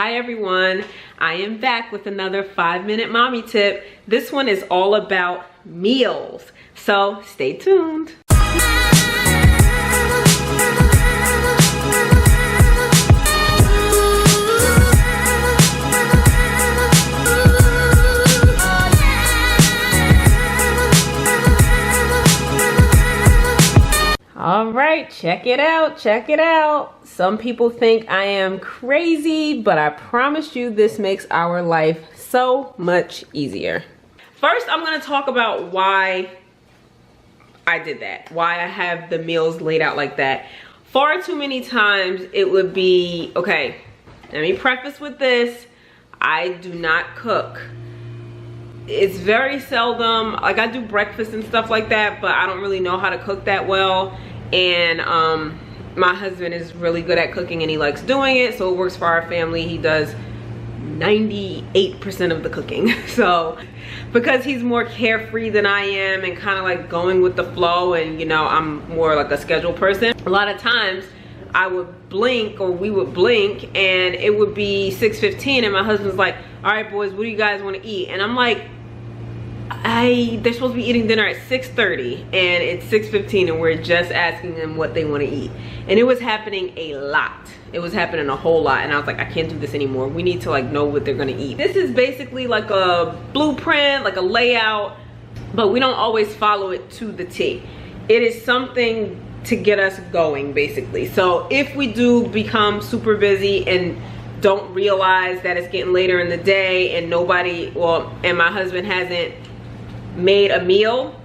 Hi everyone, I am back with another 5-minute mommy tip. This one is all about meals, so stay tuned. All right, check it out. Some people think I am crazy, but I promise you this makes our life so much easier. First, I'm gonna talk about why I did that, why I have the meals laid out like that. Far too many times it would be, okay, let me preface with this, I do not cook. It's very seldom, like I do breakfast and stuff like that, but I don't really know how to cook that well. And my husband is really good at cooking and he likes doing it, so it works for our family. He does 98% of the cooking. So because he's more carefree than I am and kind of like going with the flow, and you know, I'm more like a schedule person, a lot of times I would blink, or we would blink, and it would be 6:15 and my husband's like, all right boys, what do you guys want to eat? And I'm like, they're supposed to be eating dinner at 6:30 and it's 6:15 and we're just asking them what they want to eat. And it was happening a lot. It was happening a whole lot, and I was like, I can't do this anymore. We need to like know what they're gonna eat. This is basically like a blueprint, like a layout, but we don't always follow it to the T. It is something to get us going, basically. So if we do become super busy and don't realize that it's getting later in the day and nobody, well, and my husband hasn't made a meal,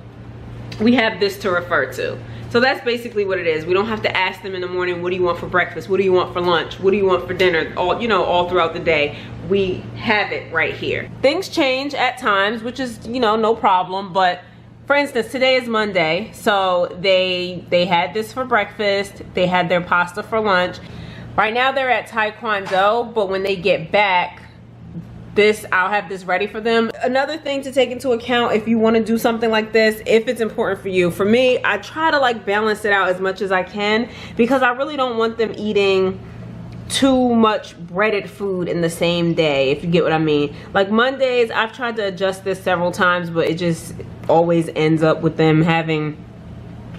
we have this to refer to. So that's basically what it is. We don't have to ask them in the morning, what do you want for breakfast? What do you want for lunch? What do you want for dinner? All, you know, all throughout the day. We have it right here. Things change at times, which is, you know, no problem. But for instance, today is Monday. So they had this for breakfast. They had their pasta for lunch. Right now they're at Taekwondo, but when they get back, I'll have this ready for them. Another thing to take into account if you want to do something like this, if it's important for you. For me, I try to like balance it out as much as I can, because I really don't want them eating too much breaded food in the same day, if you get what I mean. Like Mondays, I've tried to adjust this several times, but it just always ends up with them having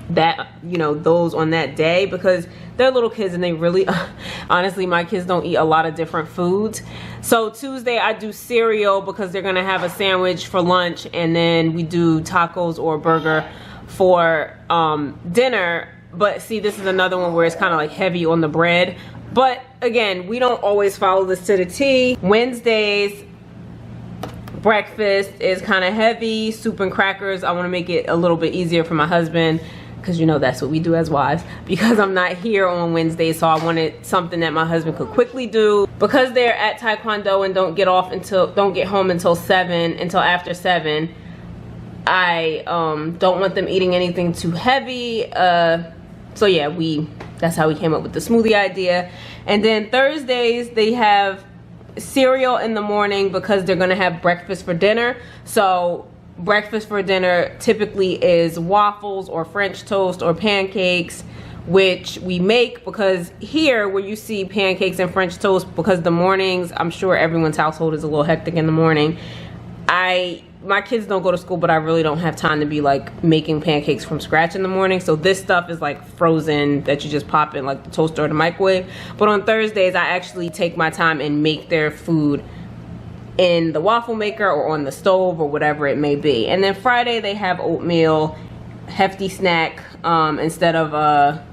that, you know, those on that day, because they're little kids and they really, honestly, my kids don't eat a lot of different foods. So Tuesday I do cereal because they're gonna have a sandwich for lunch, and then we do tacos or a burger for dinner. But see, this is another one where it's kind of like heavy on the bread. But again, we don't always follow this to the T. Wednesdays, breakfast is kind of heavy, soup and crackers. I want to make it a little bit easier for my husband, because you know that's what we do as wives, because I'm not here on Wednesday. So I wanted something that my husband could quickly do, because they're at Taekwondo and don't get home until after 7. I don't want them eating anything too heavy. So yeah, that's how we came up with the smoothie idea. And then Thursdays they have cereal in the morning because they're gonna have breakfast for dinner. So breakfast for dinner typically is waffles or French toast or pancakes, which we make, because here where you see pancakes and French toast, because the mornings, I'm sure everyone's household is a little hectic in the morning. My kids don't go to school, but I really don't have time to be like making pancakes from scratch in the morning. So this stuff is like frozen, that you just pop in like the toaster or the microwave. But on Thursdays, I actually take my time and make their food in the waffle maker or on the stove or whatever it may be. And then Friday they have oatmeal, hefty snack, instead of a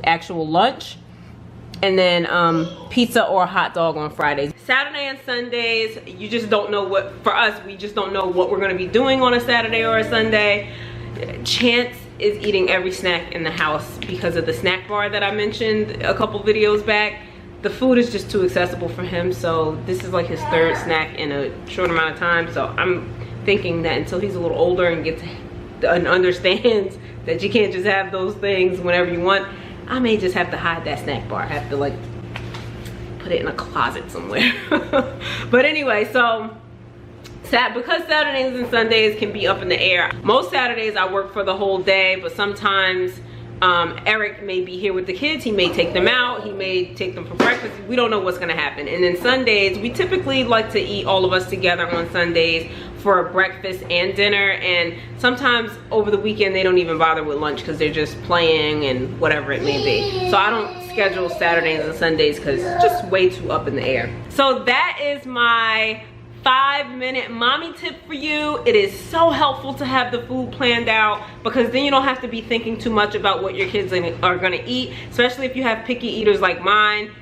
actual lunch. And then pizza or a hot dog on Fridays. Saturday and Sundays, you just don't know what, for us, we just don't know what we're gonna be doing on a Saturday or a Sunday. Chance is eating every snack in the house because of the snack bar that I mentioned a couple videos back. The food is just too accessible for him, so this is like his 3rd snack in a short amount of time. So I'm thinking that until he's a little older and gets and understands that you can't just have those things whenever you want, I may just have to hide that snack bar. I have to like put it in a closet somewhere. But anyway, so because Saturdays and Sundays can be up in the air. Most Saturdays I work for the whole day, but sometimes Eric may be here with the kids. He may take them out. He may take them for breakfast. We don't know what's gonna happen. And then Sundays, we typically like to eat all of us together on Sundays for breakfast and dinner. And sometimes over the weekend, they don't even bother with lunch because they're just playing and whatever it may be. So I don't schedule Saturdays and Sundays because it's just way too up in the air. So that is my 5-minute mommy tip for you. It is so helpful to have the food planned out because then you don't have to be thinking too much about what your kids are gonna eat, especially if you have picky eaters like mine.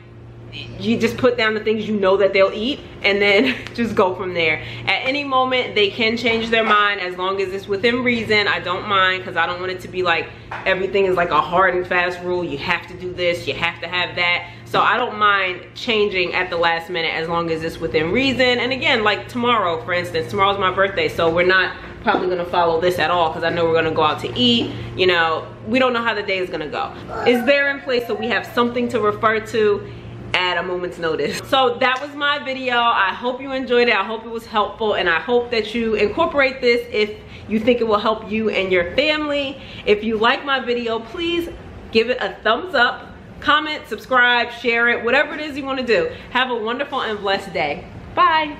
You just put down the things you know that they'll eat and then just go from there. At any moment they can change their mind as long as it's within reason. I don't mind because I don't want it to be like everything is like a hard and fast rule. You have to do this, you have to have that. So I don't mind changing at the last minute as long as it's within reason. And again, like tomorrow, for instance, tomorrow's my birthday, so we're not probably gonna follow this at all because I know we're gonna go out to eat. You know, we don't know how the day is gonna go. It's there in place so we have something to refer to at a moment's notice. So that was my video. I hope you enjoyed it. I hope it was helpful, and I hope that you incorporate this if you think it will help you and your family. If you like my video, please give it a thumbs up, comment, subscribe, share it, whatever it is you want to do. Have a wonderful and blessed day. Bye.